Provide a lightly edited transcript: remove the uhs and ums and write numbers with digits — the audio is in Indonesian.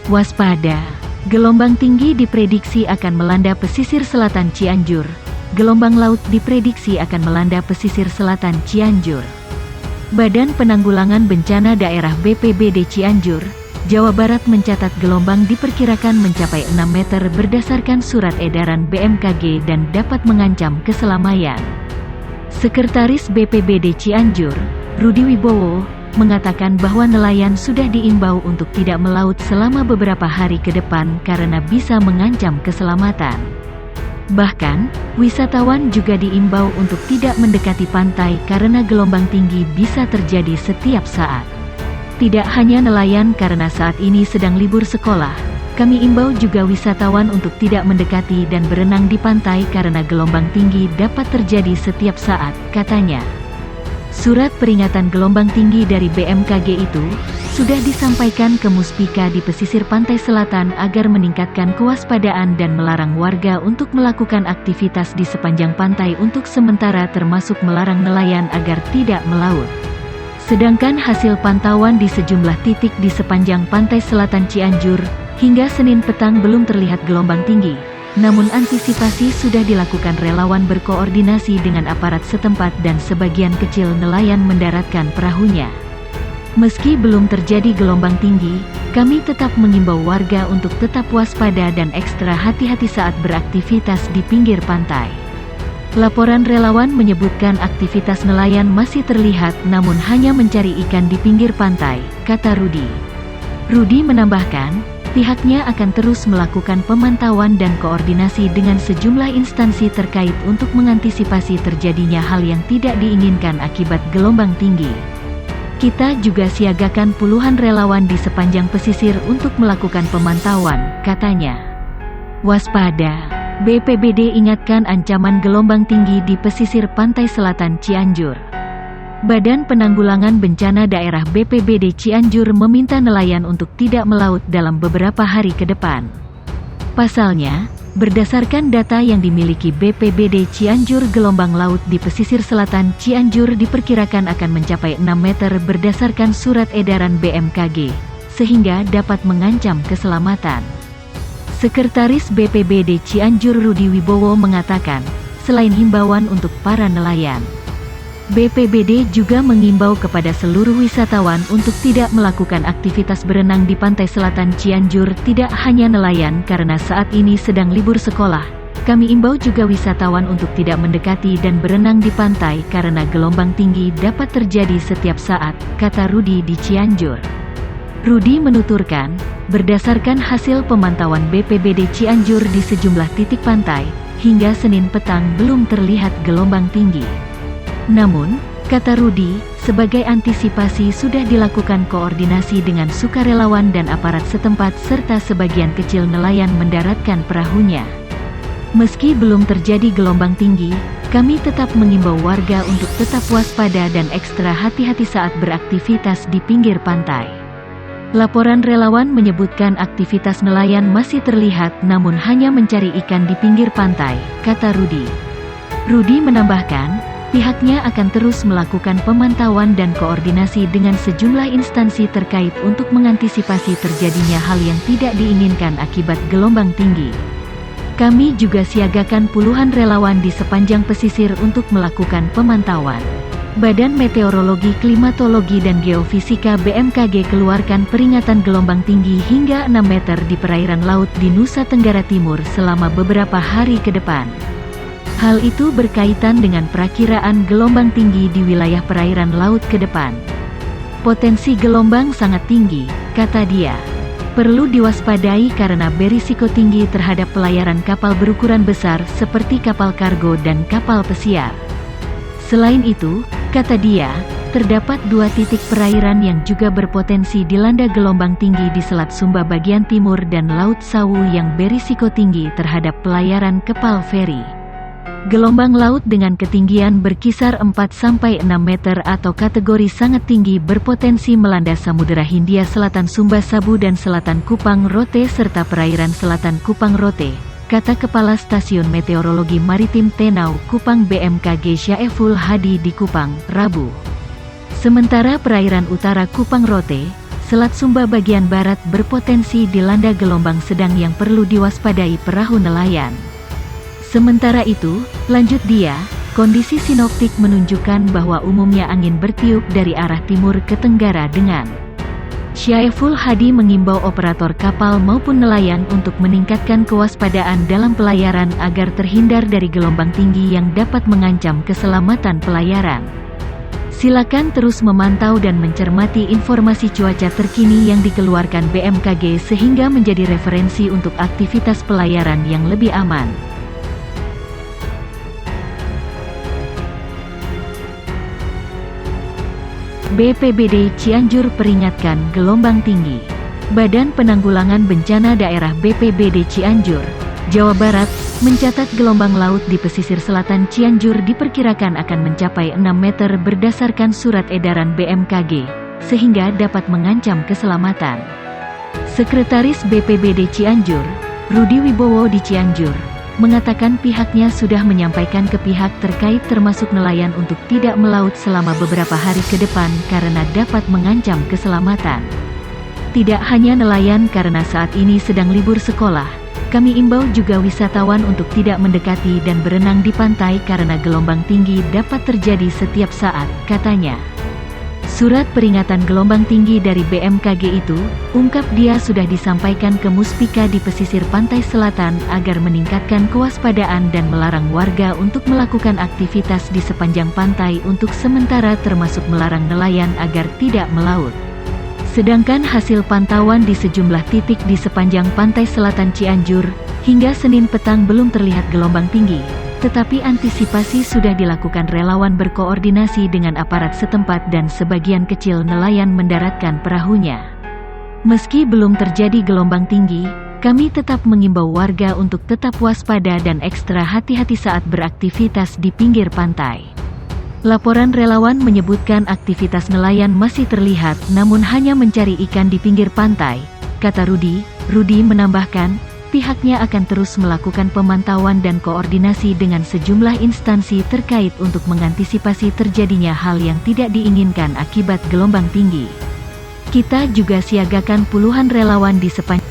Waspada! Gelombang tinggi diprediksi akan melanda pesisir selatan Cianjur. Gelombang laut diprediksi akan melanda pesisir selatan Cianjur. Badan Penanggulangan Bencana Daerah BPBD Cianjur, Jawa Barat mencatat gelombang diperkirakan mencapai 6 meter berdasarkan surat edaran BMKG dan dapat mengancam keselamatan. Sekretaris BPBD Cianjur, Rudi Wibowo, mengatakan bahwa nelayan sudah diimbau untuk tidak melaut selama beberapa hari ke depan karena bisa mengancam keselamatan. Bahkan, wisatawan juga diimbau untuk tidak mendekati pantai karena gelombang tinggi bisa terjadi setiap saat. Tidak hanya nelayan karena saat ini sedang libur sekolah, kami imbau juga wisatawan untuk tidak mendekati dan berenang di pantai karena gelombang tinggi dapat terjadi setiap saat, katanya. Surat peringatan gelombang tinggi dari BMKG itu sudah disampaikan ke Muspika di pesisir pantai selatan agar meningkatkan kewaspadaan dan melarang warga untuk melakukan aktivitas di sepanjang pantai untuk sementara, termasuk melarang nelayan agar tidak melaut. Sedangkan hasil pantauan di sejumlah titik di sepanjang pantai selatan Cianjur, hingga Senin petang belum terlihat gelombang tinggi. Namun antisipasi sudah dilakukan, relawan berkoordinasi dengan aparat setempat dan sebagian kecil nelayan mendaratkan perahunya. Meski belum terjadi gelombang tinggi, kami tetap mengimbau warga untuk tetap waspada dan ekstra hati-hati saat beraktivitas di pinggir pantai. Laporan relawan menyebutkan aktivitas nelayan masih terlihat namun hanya mencari ikan di pinggir pantai, kata Rudi. Rudi menambahkan, pihaknya akan terus melakukan pemantauan dan koordinasi dengan sejumlah instansi terkait untuk mengantisipasi terjadinya hal yang tidak diinginkan akibat gelombang tinggi. Kita juga siagakan puluhan relawan di sepanjang pesisir untuk melakukan pemantauan, katanya. Waspada! BPBD ingatkan ancaman gelombang tinggi di pesisir pantai selatan Cianjur. Badan Penanggulangan Bencana Daerah BPBD Cianjur meminta nelayan untuk tidak melaut dalam beberapa hari ke depan. Pasalnya, berdasarkan data yang dimiliki BPBD Cianjur, gelombang laut di pesisir selatan Cianjur diperkirakan akan mencapai 6 meter berdasarkan surat edaran BMKG, sehingga dapat mengancam keselamatan. Sekretaris BPBD Cianjur Rudi Wibowo mengatakan, selain himbauan untuk para nelayan, BPBD juga mengimbau kepada seluruh wisatawan untuk tidak melakukan aktivitas berenang di pantai selatan Cianjur. Tidak hanya nelayan karena saat ini sedang libur sekolah, kami imbau juga wisatawan untuk tidak mendekati dan berenang di pantai karena gelombang tinggi dapat terjadi setiap saat, kata Rudi di Cianjur. Rudi menuturkan, berdasarkan hasil pemantauan BPBD Cianjur di sejumlah titik pantai, hingga Senin petang belum terlihat gelombang tinggi. Namun, kata Rudi, sebagai antisipasi sudah dilakukan koordinasi dengan sukarelawan dan aparat setempat serta sebagian kecil nelayan mendaratkan perahunya. Meski belum terjadi gelombang tinggi, kami tetap mengimbau warga untuk tetap waspada dan ekstra hati-hati saat beraktivitas di pinggir pantai. Laporan relawan menyebutkan aktivitas nelayan masih terlihat namun hanya mencari ikan di pinggir pantai, kata Rudi. Rudi menambahkan, pihaknya akan terus melakukan pemantauan dan koordinasi dengan sejumlah instansi terkait untuk mengantisipasi terjadinya hal yang tidak diinginkan akibat gelombang tinggi. Kami juga siagakan puluhan relawan di sepanjang pesisir untuk melakukan pemantauan. Badan Meteorologi, Klimatologi dan Geofisika BMKG keluarkan peringatan gelombang tinggi hingga 6 meter di perairan laut di Nusa Tenggara Timur selama beberapa hari ke depan. Hal itu berkaitan dengan perakiraan gelombang tinggi di wilayah perairan laut ke depan. Potensi gelombang sangat tinggi, kata dia. Perlu diwaspadai karena berisiko tinggi terhadap pelayaran kapal berukuran besar seperti kapal kargo dan kapal pesiar. Selain itu, kata dia, terdapat 2 titik perairan yang juga berpotensi dilanda gelombang tinggi di Selat Sumba bagian timur dan Laut Sawu yang berisiko tinggi terhadap pelayaran kapal feri. Gelombang laut dengan ketinggian berkisar 4-6 meter atau kategori sangat tinggi berpotensi melanda Samudera Hindia Selatan, Sumba Sabu dan Selatan Kupang Rote serta perairan Selatan Kupang Rote, kata Kepala Stasiun Meteorologi Maritim Tenau Kupang BMKG Syaiful Hadi di Kupang, Rabu. Sementara perairan utara Kupang Rote, Selat Sumba bagian barat berpotensi dilanda gelombang sedang yang perlu diwaspadai perahu nelayan. Sementara itu, lanjut dia, kondisi sinoptik menunjukkan bahwa umumnya angin bertiup dari arah timur ke tenggara dengan Syaiful Hadi mengimbau operator kapal maupun nelayan untuk meningkatkan kewaspadaan dalam pelayaran agar terhindar dari gelombang tinggi yang dapat mengancam keselamatan pelayaran. Silakan terus memantau dan mencermati informasi cuaca terkini yang dikeluarkan BMKG sehingga menjadi referensi untuk aktivitas pelayaran yang lebih aman. BPBD Cianjur peringatkan gelombang tinggi. Badan Penanggulangan Bencana Daerah BPBD Cianjur, Jawa Barat, mencatat gelombang laut di pesisir selatan Cianjur diperkirakan akan mencapai 6 meter berdasarkan surat edaran BMKG, sehingga dapat mengancam keselamatan. Sekretaris BPBD Cianjur, Rudi Wibowo di Cianjur, mengatakan pihaknya sudah menyampaikan ke pihak terkait termasuk nelayan untuk tidak melaut selama beberapa hari ke depan karena dapat mengancam keselamatan. Tidak hanya nelayan karena saat ini sedang libur sekolah, kami imbau juga wisatawan untuk tidak mendekati dan berenang di pantai karena gelombang tinggi dapat terjadi setiap saat, katanya. Surat peringatan gelombang tinggi dari BMKG itu, ungkap dia sudah disampaikan ke Muspika di pesisir pantai selatan agar meningkatkan kewaspadaan dan melarang warga untuk melakukan aktivitas di sepanjang pantai untuk sementara termasuk melarang nelayan agar tidak melaut. Sedangkan hasil pantauan di sejumlah titik di sepanjang pantai selatan Cianjur, hingga Senin petang belum terlihat gelombang tinggi, tetapi antisipasi sudah dilakukan relawan berkoordinasi dengan aparat setempat dan sebagian kecil nelayan mendaratkan perahunya. Meski belum terjadi gelombang tinggi, kami tetap mengimbau warga untuk tetap waspada dan ekstra hati-hati saat beraktivitas di pinggir pantai. Laporan relawan menyebutkan aktivitas nelayan masih terlihat namun hanya mencari ikan di pinggir pantai, kata Rudi. Rudi menambahkan, pihaknya akan terus melakukan pemantauan dan koordinasi dengan sejumlah instansi terkait untuk mengantisipasi terjadinya hal yang tidak diinginkan akibat gelombang tinggi. Kita juga siagakan puluhan relawan di sepanjang